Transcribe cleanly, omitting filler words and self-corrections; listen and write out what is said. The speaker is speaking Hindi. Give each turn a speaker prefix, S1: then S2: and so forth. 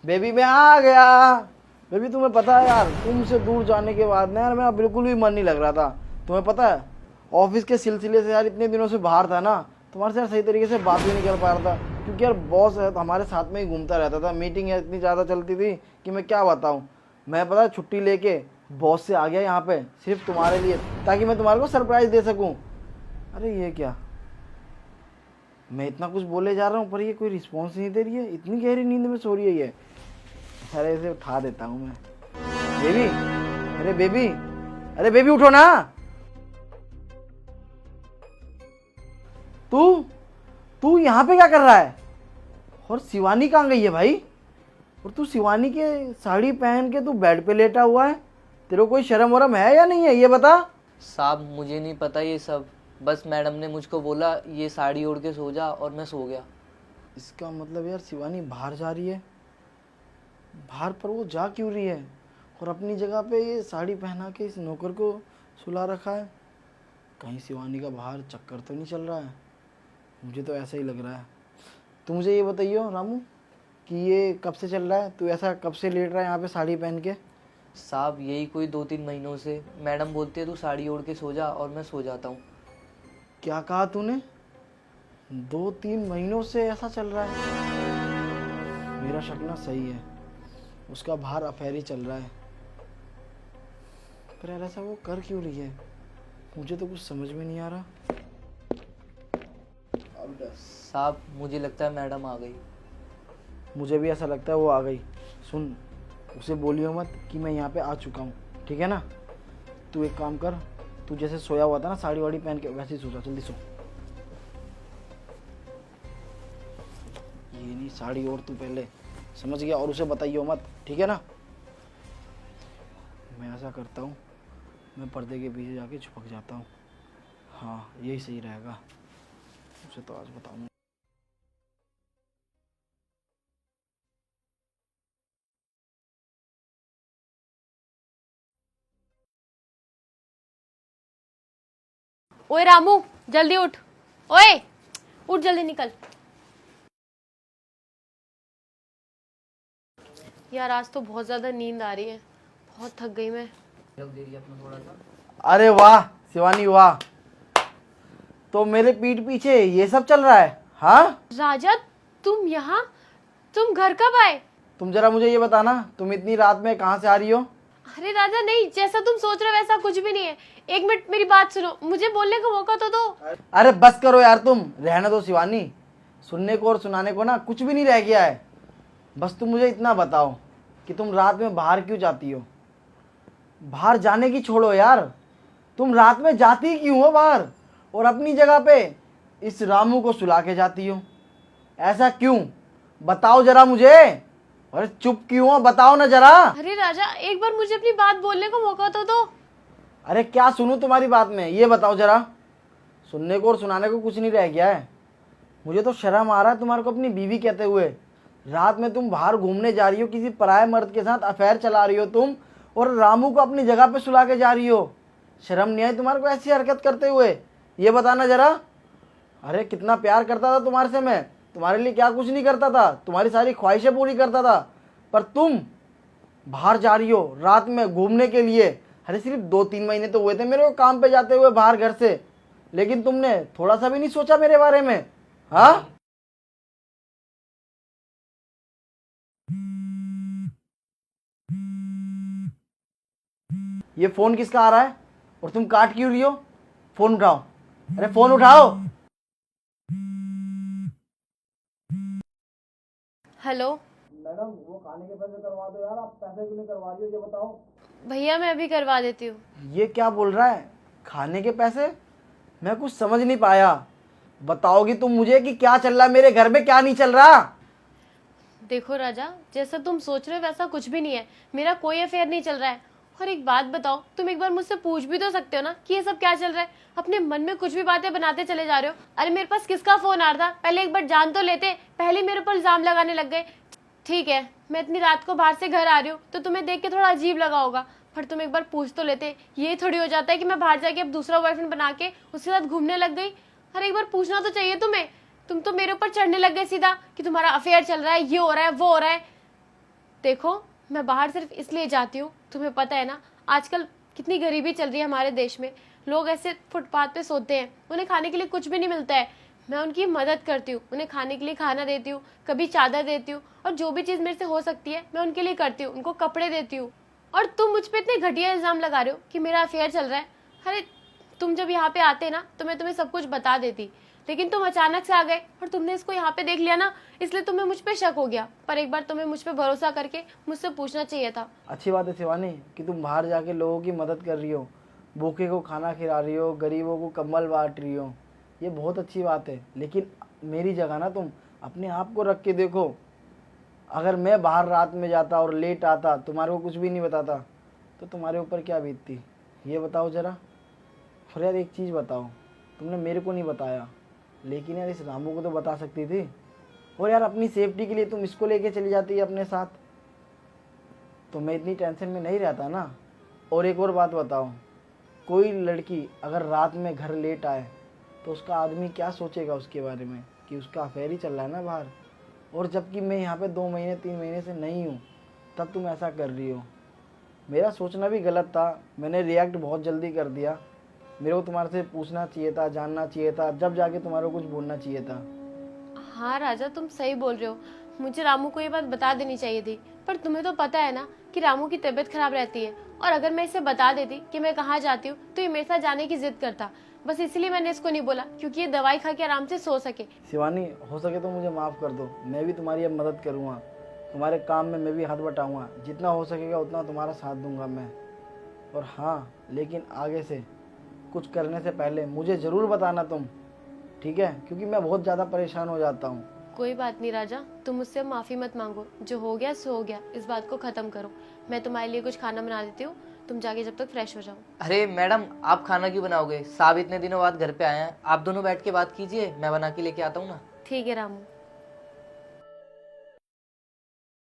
S1: बेबी मैं आ गया। बेबी तुम्हें पता है यार, तुमसे दूर जाने के बाद ना यार मेरा बिल्कुल भी मन नहीं लग रहा था। तुम्हें पता है, ऑफिस के सिलसिले से यार इतने दिनों से बाहर था ना, तुम्हारे से यार सही तरीके से बात भी नहीं कर पा रहा था, क्योंकि यार बॉस है तो हमारे साथ में ही घूमता रहता था। मीटिंग इतनी ज़्यादा चलती थी कि मैं क्या बताऊँ। मैं पता है छुट्टी लेके बॉस से आ गया यहाँ पे सिर्फ तुम्हारे लिए, ताकि मैं तुम्हारे को सरप्राइज़ दे सकूँ। अरे ये क्या, मैं इतना कुछ बोले जा रहा हूँ पर ये कोई रिस्पॉन्स नहीं दे रही है। इतनी गहरी नींद में सो रही है ये। अरे इसे उठा देता हूँ मैं। बेबी, अरे बेबी, अरे बेबी उठो ना। तू तू यहाँ पे क्या कर रहा है? और शिवानी कहाँ गई है भाई? और तू शिवानी के साड़ी पहन के तू बेड पे लेटा हुआ है। तेरे को कोई शर्म वरम है या नहीं है, ये बता।
S2: साहब मुझे नहीं पता ये सब, बस मैडम ने मुझको बोला ये साड़ी ओढ़ के सो जा और मैं सो गया।
S1: इसका मतलब यार शिवानी बाहर जा रही है। बाहर पर वो जा क्यों रही है? और अपनी जगह पे ये साड़ी पहना के इस नौकर को सुला रखा है। कहीं शिवानी का बाहर चक्कर तो नहीं चल रहा है? मुझे तो ऐसा ही लग रहा है। तो मुझे ये बताइए रामू कि ये कब से चल रहा है? तू ऐसा कब से लेट रहा है यहाँ पे साड़ी पहन के?
S2: साहब यही कोई 2-3 महीनों से। मैडम बोलती है तू साड़ी ओढ़ के सो जा और मैं सो जाता हूँ।
S1: क्या कहा तूने? 2-3 महीनों से ऐसा चल रहा है? मेरा शक ना सही है, उसका बाहर अफेयर ही चल रहा है। पर यार ऐसा वो कर क्यों रही है? मुझे तो कुछ समझ में नहीं आ रहा।
S2: साहब मुझे लगता है मैडम आ गई।
S1: मुझे भी ऐसा लगता है वो आ गई। सुन, उसे बोलियो मत कि मैं यहाँ पे आ चुका हूँ, ठीक है ना? तू एक काम कर, तू जैसे सोया हुआ था ना साड़ी वाड़ी पहन के, वैसे ही सो जा, जल्दी सो। ये नहीं, साड़ी और तू पहले, समझ गया? और उसे बताइयो मत, ठीक है ना? मैं ऐसा करता हूँ, मैं पर्दे के पीछे जाके छुपक जाता हूँ। हाँ यही सही रहेगा। उसे तो आज बताऊँ।
S3: ओए रामू, जल्दी उठ। ओए उठ, जल्दी निकल। यार आज तो बहुत ज्यादा नींद आ रही है, बहुत थक गई मैं।
S1: अरे वाह शिवानी वाह, तो मेरे पीठ पीछे ये सब चल रहा है? हाँ
S3: राजा, तुम यहाँ? तुम घर कब आए?
S1: तुम जरा मुझे ये बताना, तुम इतनी रात में कहाँ से आ रही हो?
S3: अरे राजा नहीं, जैसा तुम सोच रहे हो वैसा कुछ भी नहीं है। एक मिनट मेरी बात सुनो, मुझे बोलने का मौका तो दो।
S1: अरे बस करो यार, तुम रहने दो शिवानी। सुनने को और सुनाने को ना कुछ भी नहीं रह गया है। बस तुम मुझे इतना बताओ कि तुम रात में बाहर क्यों जाती हो? बाहर जाने की छोड़ो यार, तुम रात में जाती क्यों हो बाहर? और अपनी जगह पे इस रामू को सुला के जाती हो, ऐसा क्यों? बताओ जरा मुझे। अरे चुप क्यों हो, बताओ ना जरा।
S3: अरे राजा, एक बार मुझे अपनी बात बोलने का मौका तो दो।
S1: अरे क्या सुनूं तुम्हारी बात में, ये बताओ जरा। सुनने को और सुनाने को कुछ नहीं रह गया है। मुझे तो शर्म आ रहा है तुम्हारे को अपनी बीवी कहते हुए। रात में तुम बाहर घूमने जा रही हो, किसी पराये मर्द के साथ अफेयर चला रही हो तुम, और रामू को अपनी जगह पे सुला के जा रही हो। शर्म नहीं आई तुम्हारे को ऐसी हरकत करते हुए? ये बताना जरा। अरे कितना प्यार करता था तुम्हारे से मैं, तुम्हारे लिए क्या कुछ नहीं करता था, तुम्हारी सारी ख्वाहिशें पूरी करता था। पर तुम बाहर जा रही हो रात में घूमने के लिए। अरे सिर्फ 2-3 महीने तो हुए थे मेरे को काम पे जाते हुए बाहर घर से, लेकिन तुमने थोड़ा सा भी नहीं सोचा मेरे बारे में? हाँ ये फोन किसका आ रहा है और तुम काट क्यों रही हो? फोन उठाओ, अरे फोन उठाओ।
S3: हेलो
S1: मैडम वो खाने के पैसे करवा दो यार, आप पैसे क्यों नहीं करवा रही हो ये बताओ।
S3: भैया, मैं अभी करवा देती हूँ।
S1: ये क्या बोल रहा है, खाने के पैसे? मैं कुछ समझ नहीं पाया। बताओगी तुम मुझे कि क्या चल रहा है मेरे घर में, क्या नहीं चल रहा?
S3: देखो राजा, जैसा तुम सोच रहे हो वैसा कुछ भी नहीं है। मेरा कोई अफेयर नहीं चल रहा है। और एक बात बताओ, तुम एक बार मुझसे पूछ भी तो सकते हो ना कि ये सब क्या चल रहा है। अपने मन में कुछ भी बातें बनाते चले जा रहे हो। अरे मेरे पास किसका फोन आ रहा था, पहले एक बार जान तो लेते। पहले मेरे ऊपर इल्जाम लगाने लग गए। ठीक है, मैं इतनी रात को बाहर से घर आ रही हूँ तो तुम्हें देख के थोड़ा अजीब लगा होगा, पर तुम एक बार पूछ तो लेते। ये थोड़ी हो जाता है कि मैं बाहर जाके अब दूसरा बॉयफ्रेंड बना के उसके साथ घूमने लग गई। अरे एक बार पूछना तो चाहिए तुम्हें। तुम तो मेरे ऊपर चढ़ने लग गए सीधा कि तुम्हारा अफेयर चल रहा है, ये हो रहा है, वो हो रहा है। देखो, मैं बाहर सिर्फ इसलिए जाती हूँ, तुम्हें पता है ना आजकल कितनी गरीबी चल रही है हमारे देश में। लोग ऐसे फुटपाथ पे सोते हैं, उन्हें खाने के लिए कुछ भी नहीं मिलता है। मैं उनकी मदद करती हूँ, उन्हें खाने के लिए खाना देती हूँ, कभी चादर देती हूँ, और जो भी चीज़ मेरे से हो सकती है मैं उनके लिए करती हूँ, उनको कपड़े देती हूँ। और तुम मुझ पे इतने घटिया इल्ज़ाम लगा रहे हो कि मेरा अफेयर चल रहा है। अरे तुम जब यहाँ पे आते ना तो मैं तुम्हें सब कुछ बता देती, लेकिन तुम अचानक से आ गए और तुमने इसको यहाँ पे देख लिया ना, इसलिए तुम्हें मुझ पे शक हो गया। पर एक बार तुम्हें मुझ पे भरोसा करके मुझसे पूछना चाहिए था।
S1: अच्छी बात है शिवानी कि तुम बाहर जाके लोगों की मदद कर रही हो, भूखे को खाना खिला रही हो, गरीबों को कंबल बांट रही हो, ये बहुत अच्छी बात है। लेकिन मेरी जगह ना तुम अपने आप को रख के देखो। अगर मैं बाहर रात में जाता और लेट आता, तुम्हारे को कुछ भी नहीं बताता, तो तुम्हारे ऊपर क्या बीतती, ये बताओ ज़रा। और यार एक चीज़ बताओ, तुमने मेरे को नहीं बताया, लेकिन यार इस रामू को तो बता सकती थी। और यार अपनी सेफ्टी के लिए तुम इसको लेके चली जाती है अपने साथ, तो मैं इतनी टेंशन में नहीं रहता ना। और एक और बात बताओ, कोई लड़की अगर रात में घर लेट आए तो उसका आदमी क्या सोचेगा उसके बारे में कि उसका अफेयर ही चल रहा है ना बाहर। और जबकि मैं यहाँ पे 2 महीने 3 महीने से नहीं हूँ, तब तुम ऐसा कर रही हो। मेरा सोचना भी गलत था, मैंने रिएक्ट बहुत जल्दी कर दिया। मेरे को तुम्हारे से पूछना चाहिए था, जानना चाहिए था, जब जाके तुम्हारे को कुछ बोलना चाहिए था।
S3: हाँ राजा, तुम सही बोल रहे हो, मुझे रामू को ये बात बता देनी चाहिए थी। पर तुम्हें तो पता है ना कि रामू की तबीयत खराब रहती है, और अगर मैं इसे बता देती कि मैं कहाँ जाती हूँ तो ये मेरे साथ जाने की जिद करता। बस इसलिए मैंने इसको नहीं बोला, क्योंकि ये दवाई खा के आराम से सो सके।
S1: शिवानी, हो सके तो मुझे माफ़ कर दो, मैं भी तुम्हारी अब मदद करूँगा, तुम्हारे काम में मैं भी हाथ बटाऊँगा, जितना हो सकेगा उतना तुम्हारा साथ दूंगा मैं। और हाँ, लेकिन आगे से कुछ करने से पहले मुझे ज़रूर बताना तुम, ठीक है? क्योंकि मैं बहुत ज़्यादा परेशान हो जाता हूँ।
S3: कोई बात नहीं राजा, तुम मुझसे माफ़ी मत मांगो, जो हो गया सो हो गया, इस बात को ख़त्म करो। मैं तुम्हारे लिए कुछ खाना बना देती हूँ, तुम जाके जब तक फ्रेश हो जाओ।
S2: अरे मैडम, आप खाना क्यों बनाओगे? साहब इतने दिनों बाद घर पे आए हैं, आप दोनों बैठ के बात कीजिए, मैं बना के लेके आता हूँ ना।
S3: ठीक है रामू।